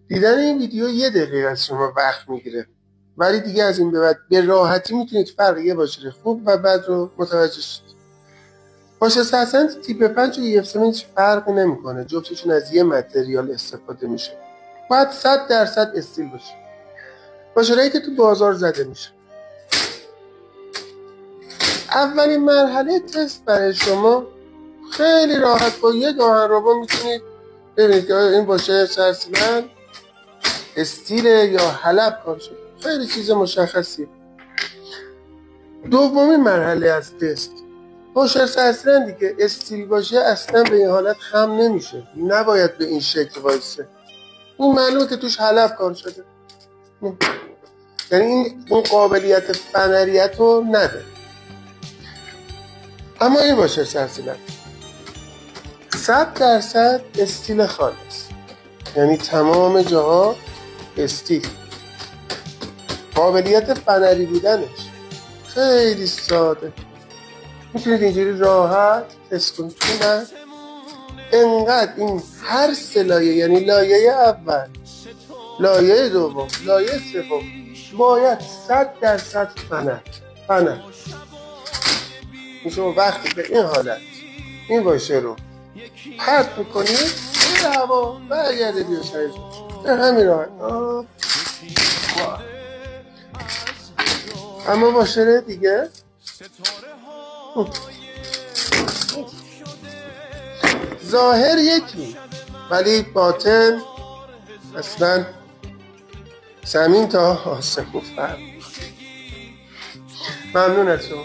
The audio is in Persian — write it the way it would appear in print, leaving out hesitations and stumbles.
دیدن این ویدیو 1 دقیقه از شما وقت میگیره، ولی دیگه از این به بعد به راحتی میتونید فرق یه واژه خوب و بد رو متوجه شید. واژه اصلا تیپ 5 و EF7 هیچ فرقی نمیکنه، جفتشون از یه متریال استفاده میشه. باید 100% استیل باشه. واژه‌ای که تو بازار زده میشه. اولین مرحله تست برای شما خیلی راحت با یک آهنربا میتونید ببینید که این واژه سرسیمن استیل یا حلب کار شده. خیلی چیز مشخصیه. دومین مرحله از تست، واژه سرسیمن دیگه استیل باشه اصلا به این حالت خم نمیشه، نباید به این شکل وایسه. این معلومه که توش حلب کار شده، یعنی این اون قابلیت فنریت رو نداره. اما این واژه سرسیمن 100% استیل خالص، یعنی تمام جاها استیل. قابلیت فنری بودنش خیلی ساده، میتونید اینجوری راحت تست کنید. انقدر این هر سه لایه، یعنی لایه اول، لایه دوم، لایه سوم باید 100% فنر. شما وقتی به این حالت این واژه رو پرت میکنید این هوا برگرده بیاد سر جاش، همین راحت. اما واژه دیگه ظاهر یکی ولی باطن اصلا زمین تا آسمون فرق. ممنون از شما.